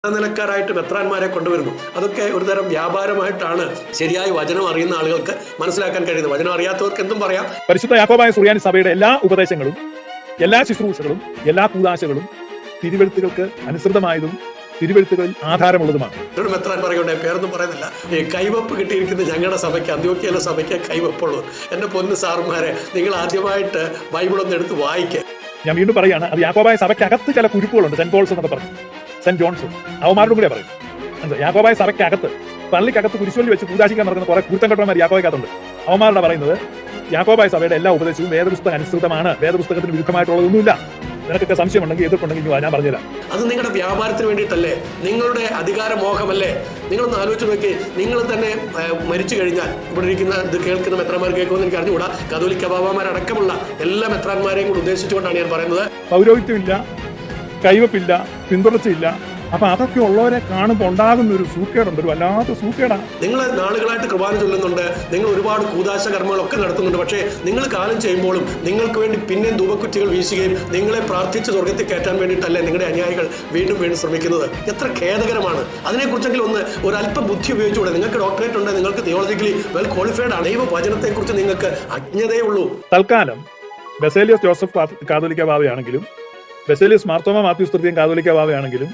നിലക്കാരായിട്ട് മെത്രാന്മാരെ കൊണ്ടുവരുന്നു. അതൊക്കെ ഒരുതരം വ്യാപാരമായിട്ടാണ് ശരിയായ വചനം അറിയുന്ന ആളുകൾക്ക് മനസ്സിലാക്കാൻ കഴിയുന്നത്. വചനം അറിയാത്തവർക്ക് എന്തും പറയാം. പരിശുദ്ധ യാക്കോബായ സുറിയാനി സഭയുടെ എല്ലാ ഉപദേശങ്ങളും, എല്ലാ ശുശ്രൂഷകളും, എല്ലാ കൂദാശകളും തിരുവെഴുത്തുകൾക്ക് അനുസൃതമായതും തിരുവെഴുത്തുകളിൽ ആധാരമുള്ളതുമാണ്. ഒരു മെത്രാൻ പറയുകയുണ്ടേ, പേരൊന്നും പറയുന്നില്ല, ഈ കൈവപ്പ് കിട്ടിയിരിക്കുന്നത് ഞങ്ങളുടെ സഭയ്ക്ക്, അന്ത്യോക്യയിലെ സഭയ്ക്ക് കൈവപ്പുള്ളൂ. എൻ്റെ പൊന്ന് സാറുമാരെ, നിങ്ങൾ ആദ്യമായിട്ട് ബൈബിളൊന്ന് എടുത്ത് വായിക്കുക. ഞാൻ വീണ്ടും പറയുകയാണ്, അത് യാക്കോബായ സഭയ്ക്കകത്ത് ചില കുരുക്കുകളുണ്ട്. സെന്റ് പോൾസ് എന്നൊക്കെ പറഞ്ഞു, സെന്റ് ജോൺസ്, അവന്മാരുടെ കൂടെ പറയും. യാക്കോബായ സഭയ്ക്കകത്ത്, പള്ളിക്കകത്ത് കുരിശുവല്ലി വെച്ച് പൂജാശിക്കാൻ നടക്കുന്ന കുറെ കുരുത്തം കെട്ടന്മാർ യാക്കോബായക്കകത്തുണ്ട്. അവന്മാരുടെ പറയുന്നത് യാക്കോബായ സഭയുടെ എല്ലാ ഉപദേശവും വേദപുസ്തകം അനുസൃതമാണ്, വേദപുസ്തകത്തിന് വിരുദ്ധമായിട്ടുള്ളതൊന്നുമില്ല. നിനക്കൊക്കെ സംശയമുണ്ടെങ്കിൽ എതിർപ്പുണ്ടെങ്കിൽ ഞാൻ പറഞ്ഞുതരാം. അത് നിങ്ങളുടെ വ്യാപാരത്തിന് വേണ്ടിയിട്ടല്ലേ, നിങ്ങളുടെ അധികാരമോഹമല്ലേ? നിങ്ങളൊന്ന് ആലോചിച്ച് നോക്കി. നിങ്ങൾ തന്നെ മരിച്ചു കഴിഞ്ഞാൽ ഇവിടെ ഇരിക്കുന്ന ഇത് കേൾക്കുന്ന മെത്രാന്മാർ കേൾക്കുമെന്ന് എനിക്ക് അറിഞ്ഞുകൂടാ. കത്തോലിക്ക ബാബാമാരടക്കമുള്ള എല്ലാ മെത്രാന്മാരെയും കൂടി ഉദ്ദേശിച്ചുകൊണ്ടാണ് ഞാൻ പറയുന്നത്. പൗരോഹിത്യമില്ല, കൈവപ്പില്ല, പിന്തുടർച്ചയില്ല. അപ്പൊ അതൊക്കെ ഉള്ളവരെ കാണുമ്പോൾ ഉണ്ടാകുന്ന ഒരു സൂക്കേടുണ്ട്, ഒരു വല്ലാത്ത സൂക്കേടാണ്. നിങ്ങൾ നാളുകളായിട്ട് കുർബാന ചൊല്ലുന്നുണ്ട്, നിങ്ങൾ ഒരുപാട് കൂദാശ കർമ്മങ്ങളൊക്കെ നടത്തുന്നുണ്ട്. പക്ഷേ നിങ്ങൾ കാലം ചെയ്യുമ്പോഴും നിങ്ങൾക്ക് വേണ്ടി പിന്നെയും ധൂപക്കുറ്റികൾ വീശുകയും നിങ്ങളെ പ്രാർത്ഥിച്ച് സ്വർഗത്തിൽ കയറ്റാൻ വേണ്ടിയിട്ടല്ലേ നിങ്ങളുടെ അനുയായികൾ വീണ്ടും വീണ്ടും ശ്രമിക്കുന്നത്. എത്ര ഖേദകരമാണ്. അതിനെക്കുറിച്ചെങ്കിലും ഒരല്പം ബുദ്ധി ഉപയോഗിച്ചുകൂടെ? നിങ്ങൾക്ക് ഡോക്ടറേറ്റ് ഉണ്ട്, നിങ്ങൾക്ക് തിയോളജിക്കലി വെൽ ക്വാളിഫൈഡ് ആണ്. ദൈവ വചനത്തെക്കുറിച്ച് നിങ്ങൾക്ക് അജ്ഞതയേ ഉള്ളൂ. തൽക്കാലം ബസേലിയസ് ജോസഫ് കാതോലിക്ക ബാവയാണെങ്കിലും, ബസേലിയസ് മാർത്തോമ മാത്യൂസ് തൃതീയൻ കാതോലിക്ക ബാവയാണെങ്കിലും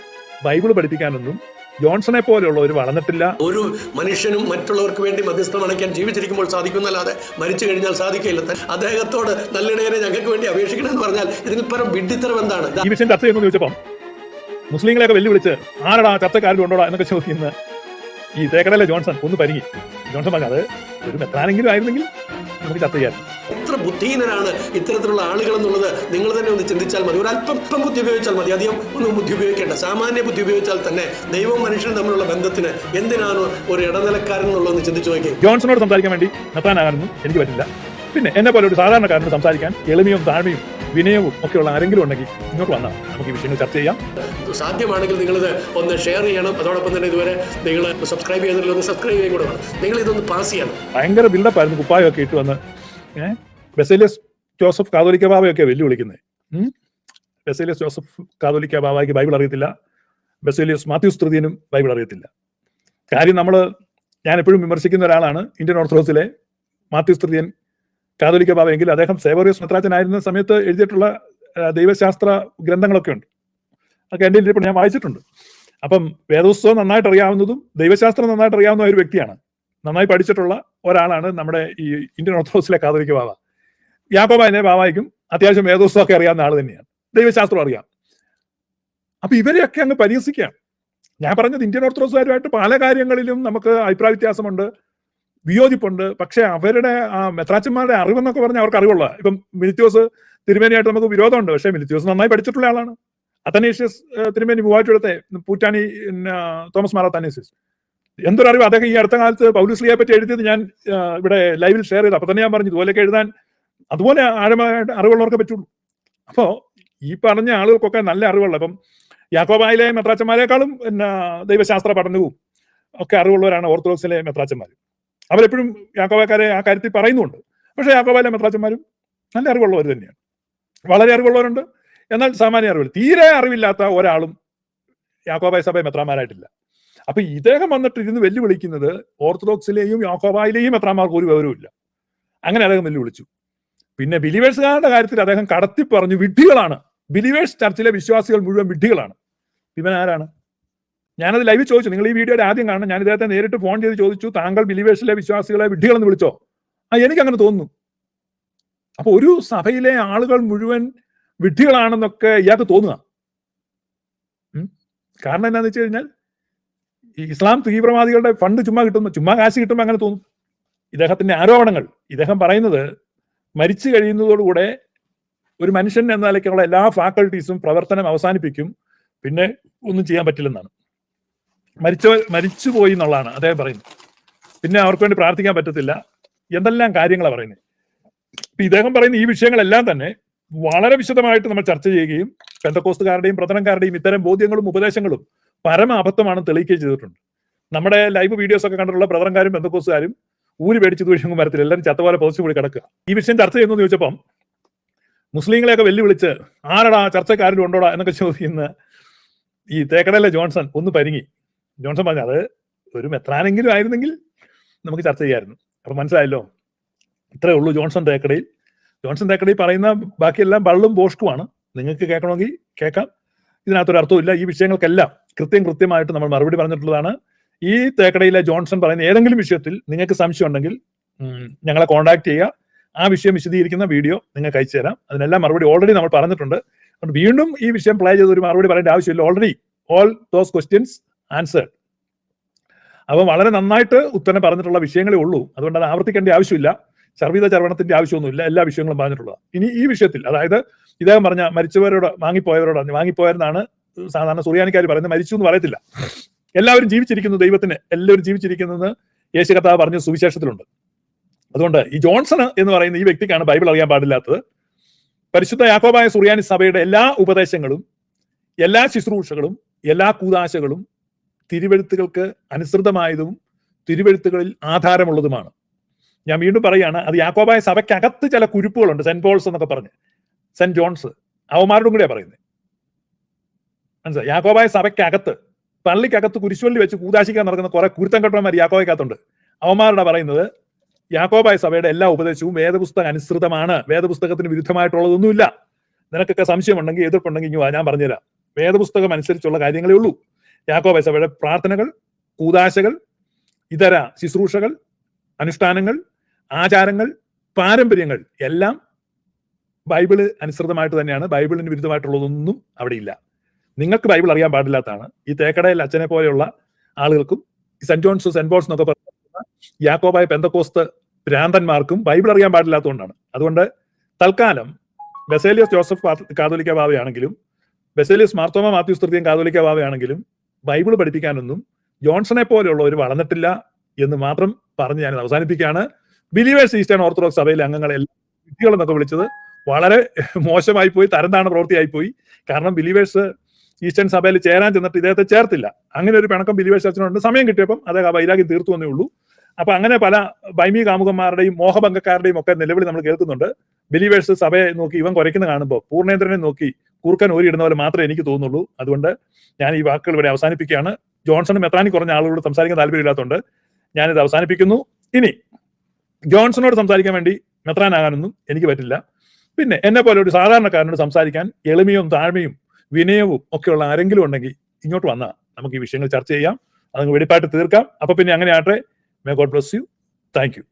ബൈബിൾ പഠിപ്പിക്കാനൊന്നും ജോൺസനെ പോലെയുള്ള ഒരു വളർന്നിട്ടില്ല. ഒരു മനുഷ്യനും മറ്റുള്ളവർക്ക് വേണ്ടി മധ്യസ്ഥം അണയ്ക്കാൻ ജീവിച്ചിരിക്കുമ്പോൾ സാധിക്കുന്നല്ലാതെ മരിച്ചു കഴിഞ്ഞാൽ സാധിക്കില്ല. അദ്ദേഹത്തോട് നല്ലിടയനെ ഞങ്ങൾക്ക് വേണ്ടി അപേക്ഷിക്കണമെന്ന് പറഞ്ഞാൽ ഇതിൽ പരം വിഡ്ഢിത്തരം എന്താണ്? ഈ വിഷയം ചർച്ച ചെയ്യുന്നു ചോദിച്ചപ്പം മുസ്ലിങ്ങളെയൊക്കെ വെല്ലുവിളിച്ച് ആരടാ ചർച്ചക്കാരിൽ ഉണ്ടോടാ എന്നൊക്കെ ചോദിക്കുന്ന ഈ തേക്കടയിലെ ജോൺസൺ ഒന്ന് പരിങ്ങി. ജോൺസൺ പറഞ്ഞത് ഒരു മെത്രാനെങ്കിലും ആയിരുന്നെങ്കിൽ നമുക്ക് ചർച്ച ചെയ്യാൻ. എത്ര ബുദ്ധിഹീനരാണ് ഇത്തരത്തിലുള്ള ആളുകൾ എന്നുള്ളത് നിങ്ങൾ തന്നെ ഒന്ന് ചിന്തിച്ചാൽ മതി. ഒരല്പം ബുദ്ധി ഉപയോഗിച്ചാൽ മതി, അധികം ഒന്നും ബുദ്ധി ഉപയോഗിക്കേണ്ട. സാമാന്യ ബുദ്ധി ഉപയോഗിച്ചാൽ തന്നെ ദൈവവും മനുഷ്യനും തമ്മിലുള്ള ബന്ധത്തിന് എന്തിനാണ് ഒരു ഇടനിലക്കാരൻ എന്നുള്ളതെന്ന് ചിന്തിച്ചു നോക്കി. ജോൺസണോട് സംസാരിക്കാൻ വേണ്ടി മെത്രാനാകാനൊന്നും എനിക്ക് പറ്റില്ല. പിന്നെ എന്നെ പോലെ ഒരു സാധാരണക്കാരനോട് സംസാരിക്കാൻ എളിമയും താഴ്മയും വിനയവും ഒക്കെയുള്ള ആരെങ്കിലും ഉണ്ടെങ്കിൽ ഇങ്ങോട്ട് വന്നാൽ നമുക്ക് ഈ വിഷയങ്ങൾ ചർച്ച ചെയ്യാം. സാധ്യമാണെങ്കിൽ നിങ്ങളിത് ഒന്ന് ഷെയർ ചെയ്യണം. അതോടൊപ്പം തന്നെ ഇതുവരെ നിങ്ങൾ സബ്സ്ക്രൈബ് ചെയ്തിട്ടില്ല, ഒന്ന് സബ്സ്ക്രൈബ് ചെയ്യാൻ കൂടെ വേണം. നിങ്ങൾ ഇതൊന്ന് പാസ് ചെയ്യണം. ഭയങ്കര ബിൽഡപ്പായിരുന്നു, കുപ്പായമൊക്കെ ഇട്ട് വന്ന് ബസേലിയസ് ജോസഫ് കാതോലിക്ക ബാവയൊക്കെ വെല്ലുവിളിക്കുന്നത്. ബസേലിയസ് ജോസഫ് കാതോലിക്ക ബാവയ്ക്ക് ബൈബിൾ അറിയത്തില്ല, ബസേലിയസ് മാത്യൂസ് തൃതീയനും ബൈബിൾ അറിയത്തില്ല. കാര്യം ഞാൻ എപ്പോഴും വിമർശിക്കുന്ന ഒരാളാണ് ഇന്ത്യൻ ഓർത്തഡോക്സിലെ മാത്യൂസ് തൃതീയൻ കാതോലിക്ക ബാവയെങ്കിൽ അദ്ദേഹം സേവറിയസ് മെത്രാച്ചനായിരുന്ന സമയത്ത് എഴുതിയിട്ടുള്ള ദൈവശാസ്ത്ര ഗ്രന്ഥങ്ങളൊക്കെ ഉണ്ട്. അതൊക്കെ എൻ്റെ ഇപ്പോൾ ഞാൻ വായിച്ചിട്ടുണ്ട്. അപ്പം വേദപുസ്തകം നന്നായിട്ട് അറിയാവുന്നതും ദൈവശാസ്ത്രം നന്നായിട്ട് അറിയാവുന്ന ഒരു വ്യക്തിയാണ്, നന്നായി പഠിച്ചിട്ടുള്ള ഒരാളാണ് നമ്മുടെ ഈ ഇന്ത്യൻ ഓർത്തഡോക്സിലെ കാതോലിക്ക ബാവ. യാക്കോബായ ബാവായ്ക്കും അത്യാവശ്യം വേദപുസ്തകമൊക്കെ അറിയാവുന്ന ആൾ തന്നെയാണ്, ദൈവശാസ്ത്രം അറിയാം. അപ്പൊ ഇവരെയൊക്കെ അങ്ങ് പരിഹസിക്കാം. ഞാൻ പറഞ്ഞത് ഇന്ത്യൻ ഓർത്തഡോക്സുകാരുമായിട്ട് പല കാര്യങ്ങളിലും നമുക്ക് അഭിപ്രായ വ്യത്യാസമുണ്ട്, വിയോജിപ്പുണ്ട്. പക്ഷെ അവരുടെ ആ മെത്രാച്ചന്മാരുടെ അറിവെന്നൊക്കെ പറഞ്ഞാൽ അവർക്ക് അറിവുള്ള. ഇപ്പം മിലിത്യോസ് തിരുമേനിയായിട്ട് നമുക്ക് വിരോധമുണ്ട്, പക്ഷേ മിലിത്യോസ് നന്നായി പഠിച്ചിട്ടുള്ള ആളാണ്. അത്തനേഷ്യസ് തിരുമേനി മൂവാറ്റുപുഴത്തെ പൂറ്റാനി തോമസ് മാർ അത്തനേഷ്യസ് എന്തൊരു അറിവ്. അദ്ദേഹം ഈ അടുത്ത കാലത്ത് പൗലോസ്ലിയെ പറ്റി എഴുതിയത് ഞാൻ ഇവിടെ ലൈവിൽ ഷെയർ ചെയ്തു. അപ്പൊ തന്നെ ഞാൻ പറഞ്ഞു ഇതുപോലെയൊക്കെ എഴുതാൻ അതുപോലെ ആഴമായിട്ട് അറിവുള്ളവർക്ക് പറ്റുള്ളൂ. അപ്പോൾ ഈ പറഞ്ഞ ആളുകൾക്കൊക്കെ നല്ല അറിവുള്ള, അപ്പം യാക്കോബായിലെ മെത്രാച്ചന്മാരെക്കാളും ദൈവശാസ്ത്ര പഠനവും ഒക്കെ അറിവുള്ളവരാണ് ഓർത്തഡോക്സിലെ മെത്രാച്ചന്മാർ. അവരെപ്പോഴും യാക്കോബായക്കാരെ ആ കാര്യത്തിൽ പറയുന്നുണ്ട്. പക്ഷേ യാക്കോബായിലെ മെത്രാച്ചന്മാരും നല്ല അറിവുള്ളവർ തന്നെയാണ്, വളരെ അറിവുള്ളവരുണ്ട്. എന്നാൽ സാമാന്യ അറിവില്ല, തീരെ അറിവില്ലാത്ത ഒരാളും യാക്കോബായ സഭ മെത്രാന്മാരായിട്ടില്ല. അപ്പൊ ഇദ്ദേഹം വന്നിട്ട് ഇരുന്ന് വെല്ലുവിളിക്കുന്നത് ഓർത്തഡോക്സിലെയും യാക്കോബായിലെയും മെത്രാന്മാർക്ക് ഒരു വിവരവുമില്ല. അങ്ങനെ അദ്ദേഹം വെല്ലുവിളിച്ചു. പിന്നെ ബിലീവേഴ്സുകാരുടെ കാര്യത്തിൽ അദ്ദേഹം കടത്തി പറഞ്ഞു വിഡ്ഢികളാണ്, ബിലീവേഴ്സ് ചർച്ചിലെ വിശ്വാസികൾ മുഴുവൻ വിഡ്ഢികളാണ്. ഇവൻ ആരാണ്? ഞാനത് ലൈവ് ചോദിച്ചു. നിങ്ങൾ ഈ വീഡിയോയുടെ ആദ്യം കാണണം. ഞാൻ ഇദ്ദേഹത്തെ നേരിട്ട് ഫോൺ ചെയ്ത് ചോദിച്ചു, താങ്കൾ ബിലീവേഴ്സിലെ വിശ്വാസികളെ വിഡ്ഢികളെന്ന് വിളിച്ചോ? എനിക്കങ്ങനെ തോന്നുന്നു. അപ്പൊ ഒരു സഭയിലെ ആളുകൾ മുഴുവൻ വിഡ്ഢികളാണെന്നൊക്കെ ഇയാൾക്ക് തോന്നുക. കാരണം എന്താണെന്ന് വെച്ച് കഴിഞ്ഞാൽ ഈ ഇസ്ലാം തീവ്രവാദികളുടെ ഫണ്ട് ചുമ്മാ കാശ് കിട്ടുമ്പോൾ അങ്ങനെ തോന്നും. ഇദ്ദേഹത്തിന്റെ ആരോപണങ്ങൾ, ഇദ്ദേഹം പറയുന്നത് മരിച്ചു കഴിയുന്നതോടുകൂടെ ഒരു മനുഷ്യൻ എന്ന നിലയ്ക്കുള്ള എല്ലാ ഫാക്കൾട്ടീസും പ്രവർത്തനം അവസാനിപ്പിക്കും, പിന്നെ ഒന്നും ചെയ്യാൻ പറ്റില്ലെന്നാണ്. മരിച്ചുപോയി എന്നുള്ളതാണ് അദ്ദേഹം പറയുന്നത്. പിന്നെ അവർക്ക് വേണ്ടി പ്രാർത്ഥിക്കാൻ പറ്റത്തില്ല, എന്തെല്ലാം കാര്യങ്ങളാണ് പറയുന്നത്. ഇദ്ദേഹം പറയുന്ന ഈ വിഷയങ്ങളെല്ലാം തന്നെ വളരെ വിശദമായിട്ട് നമ്മൾ ചർച്ച ചെയ്യുകയും പെന്തക്കോസ്തുകാരുടെയും പ്രഥനക്കാരുടെയും ഇത്തരം ബോധ്യങ്ങളും ഉപദേശങ്ങളും പരമ അബദ്ധമാണെന്ന് തെളിയിക്കുകയും ചെയ്തിട്ടുണ്ട്. നമ്മുടെ ലൈവ് വീഡിയോസ് ഒക്കെ കണ്ടിട്ടുള്ള പ്രഥനക്കാരും പെന്തക്കോസ്തുകാരും ഊരി പേടിച്ചു ദൂഷ്യങ്ങും വരത്തില്ല, എല്ലാവരും ചത്തപോലെ പൊതിച്ചു കൂടി കിടക്കുക. ഈ വിഷയം ചർച്ച ചെയ്യുന്നു ചോദിച്ചപ്പം മുസ്ലിങ്ങളെയൊക്കെ വെല്ലുവിളിച്ച് ആരടാ ചർച്ചക്കാരിലും ഉണ്ടോടാ എന്നൊക്കെ ചോദിക്കുന്ന ഈ തേക്കടയിലെ ജോൺസൺ ഒന്ന് പരിങ്ങി. ജോൺസൺ പറഞ്ഞു അത് ഒരു മെത്രാനെങ്കിലും ആയിരുന്നെങ്കിൽ നമുക്ക് ചർച്ച ചെയ്യാമായിരുന്നു. അപ്പൊ മനസ്സിലായല്ലോ, ഇത്രേ ഉള്ളൂ ജോൺസൺ തേക്കടയിൽ. ജോൺസൺ തേക്കടയിൽ പറയുന്ന ബാക്കിയെല്ലാം ബള്ളും ബോഷ്കുമാണ്. നിങ്ങൾക്ക് കേൾക്കണമെങ്കിൽ കേൾക്കാം, ഇതിനകത്തൊരു അർത്ഥമില്ല. ഈ വിഷയങ്ങൾക്കെല്ലാം കൃത്യമായിട്ട് നമ്മൾ മറുപടി പറഞ്ഞിട്ടുള്ളതാണ്. ഈ തേക്കടയിലെ ജോൺസൺ പറയുന്ന ഏതെങ്കിലും വിഷയത്തിൽ നിങ്ങൾക്ക് സംശയം ഉണ്ടെങ്കിൽ ഞങ്ങളെ കോൺടാക്ട് ചെയ്യുക. ആ വിഷയം വിശദീകരിക്കുന്ന വീഡിയോ നിങ്ങൾക്ക് അയച്ചു തരാം. അതിനെല്ലാം മറുപടി ഓൾറെഡി നമ്മൾ പറഞ്ഞിട്ടുണ്ട്. അതുകൊണ്ട് വീണ്ടും ഈ വിഷയം പ്ലേ ചെയ്ത് ഒരു മറുപടി പറയേണ്ട ആവശ്യമില്ല. Already all those questions answered. അപ്പം വളരെ നന്നായിട്ട് ഉത്തരം പറഞ്ഞിട്ടുള്ള വിഷയങ്ങളേ ഉള്ളൂ. അതുകൊണ്ട് അത് ആവർത്തിക്കേണ്ട ആവശ്യമില്ല. ചർവിത ചർവണത്തിന്റെ ആവശ്യമൊന്നുമില്ല. എല്ലാ വിഷയങ്ങളും പറഞ്ഞിട്ടുള്ളത്. ഇനി ഈ വിഷയത്തിൽ, അതായത് ഇദ്ദേഹം പറഞ്ഞ മരിച്ചവരോട് വാങ്ങിപ്പോയവരോടാണ് സാധാരണ സുറിയാനിക്കാർ പറയുന്നത്. മരിച്ചു എന്ന് പറയത്തില്ല. എല്ലാവരും ജീവിച്ചിരിക്കുന്നു, ദൈവത്തിന് എല്ലാവരും ജീവിച്ചിരിക്കുന്നത് യേശു കർത്താവ് പറഞ്ഞ സുവിശേഷത്തിലുണ്ട്. അതുകൊണ്ട് ഈ ജോൺസൺ എന്ന് പറയുന്ന ഈ വ്യക്തിക്കാണ് ബൈബിൾ അറിയാൻ പാടില്ലാത്തത്. പരിശുദ്ധ യാക്കോബായ സുറിയാനി സഭയുടെ എല്ലാ ഉപദേശങ്ങളും, എല്ലാ ശുശ്രൂഷകളും, എല്ലാ കൂദാശകളും തിരുവെഴുത്തുകൾക്ക് അനുസൃതമായതും തിരുവെഴുത്തുകളിൽ ആധാരമുള്ളതുമാണ്. ഞാൻ വീണ്ടും പറയുകയാണ്, അത് യാക്കോബായ സഭയ്ക്കകത്ത് ചില കുരുപ്പുകളുണ്ട്. സെന്റ് പോൾസ് എന്നൊക്കെ പറഞ്ഞ്, സെന്റ് ജോൺസ്, അവന്മാരോടും കൂടിയാണ് പറയുന്നത്. മനസ്സിലായി? യാക്കോബായ സഭയ്ക്കകത്ത്, പള്ളിക്കകത്ത് കുരിശുവള്ളി വെച്ച് കൂദാശിക്കാൻ നടക്കുന്ന കുറെ കുരുത്തം കെട്ടന്മാർ യാക്കോബയ്ക്കകത്തുണ്ട്. അവന്മാരുടെ പറയുന്നത് യാക്കോബായ സഭയുടെ എല്ലാ ഉപദേശവും വേദപുസ്തക അനുസൃതമാണ്, വേദപുസ്തകത്തിന് വിരുദ്ധമായിട്ടുള്ളതൊന്നുമില്ല. നിനക്കൊക്കെ സംശയമുണ്ടെങ്കിൽ, എതിർപ്പുണ്ടെങ്കിൽ ഞാൻ പറഞ്ഞുതരാം. വേദപുസ്തകം അനുസരിച്ചുള്ള കാര്യങ്ങളേ ഉള്ളൂ. യാക്കോബായ സഭയുടെ പ്രാർത്ഥനകൾ, കൂദാശകൾ, ഇതര ശുശ്രൂഷകൾ, അനുഷ്ഠാനങ്ങൾ, ആചാരങ്ങൾ, പാരമ്പര്യങ്ങൾ എല്ലാം ബൈബിള് അനുസൃതമായിട്ട് തന്നെയാണ്. ബൈബിളിന് വിരുദ്ധമായിട്ടുള്ളതൊന്നും അവിടെ ഇല്ല. നിങ്ങൾക്ക് ബൈബിൾ അറിയാൻ പാടില്ലാത്തതാണ്. ഈ തേക്കടയിൽ അച്ഛനെ പോലെയുള്ള ആളുകൾക്കും സെന്റ് ജോൺസ്, സെന്റ് പോൾസ് എന്നൊക്കെ പറയുന്ന യാക്കോബായ പെന്തക്കോസ്ത് ഭ്രാന്തന്മാർക്കും ബൈബിൾ അറിയാൻ പാടില്ലാത്തതുകൊണ്ടാണ്. അതുകൊണ്ട് തൽക്കാലം ബസേലിയസ് ജോസഫ് കാതോലിക്ക ബാവയാണെങ്കിലും, ബസേലിയസ് മാർത്തോമ മാത്യൂസ് തൃതീയൻ കാതോലിക്ക ബാവയാണെങ്കിലും ബൈബിൾ പഠിപ്പിക്കാനൊന്നും ജോൺസണെ പോലെയുള്ളവർ വളർന്നിട്ടില്ല എന്ന് മാത്രം പറഞ്ഞ് ഞാൻ അവസാനിപ്പിക്കുകയാണ്. ബിലീവേഴ്സ് ഈസ്റ്റേൺ ഓർത്തഡോക്സ് സഭയിലെ അംഗങ്ങളെല്ലാം വിദ്യകളെന്നൊക്കെ വിളിച്ചത് വളരെ മോശമായി പോയി, തരംതാണ പ്രവൃത്തിയായി പോയി. കാരണം ബിലീവേഴ്സ് ഈസ്റ്റേൺ സഭയിൽ ചേരാൻ ചെന്നിട്ട് ഇദ്ദേഹത്തെ ചേർത്തില്ല. അങ്ങനെ ഒരു പിണക്കം ബിലീവേഴ്സ് അച്ഛനുണ്ട്. സമയം കിട്ടിയപ്പം അദ്ദേഹം ആ വൈരാഗ്യം തീർത്തു വന്നേ ഉള്ളൂ. അപ്പൊ അങ്ങനെ പല ബൈമി കാമുകന്മാരുടെയും മോഹഭംഗക്കാരുടെയും ഒക്കെ നിലവിളി നമ്മൾ കേൾക്കുന്നുണ്ട്. ബിലീവേഴ്സ് സഭയെ നോക്കി ഇവൻ കുറയ്ക്കുന്ന കാണുമ്പോൾ പൂർണ്ണേന്ദ്രനെ നോക്കി കൂർക്കൻ ഓരിയിടുന്ന പോലെ മാത്രമേ എനിക്ക് തോന്നുള്ളൂ. അതുകൊണ്ട് ഞാൻ ഈ വാക്കുകൾ ഇവിടെ അവസാനിപ്പിക്കുകയാണ്. ജോൺസണും മെത്രാനി കുറഞ്ഞ ആളുകളോട് സംസാരിക്കാൻ താല്പര്യമില്ലാത്തതുകൊണ്ട് ഞാനിത് അവസാനിപ്പിക്കുന്നു. ഇനി ജോൺസണോട് സംസാരിക്കാൻ വേണ്ടി മെത്രാനാകാനൊന്നും എനിക്ക് പറ്റില്ല. പിന്നെ എന്നെ പോലെ ഒരു സാധാരണക്കാരനോട് സംസാരിക്കാൻ എളിമയും താഴ്മയും വിനയവും ഒക്കെയുള്ള ആരെങ്കിലും ഉണ്ടെങ്കിൽ ഇങ്ങോട്ട് വന്നാൽ നമുക്ക് ഈ വിഷയങ്ങൾ ചർച്ച ചെയ്യാം, അതങ്ങ് വെടിപ്പായിട്ട് തീർക്കാം. അപ്പൊ പിന്നെ അങ്ങനെ ആട്ടെ. May God bless you. Thank you.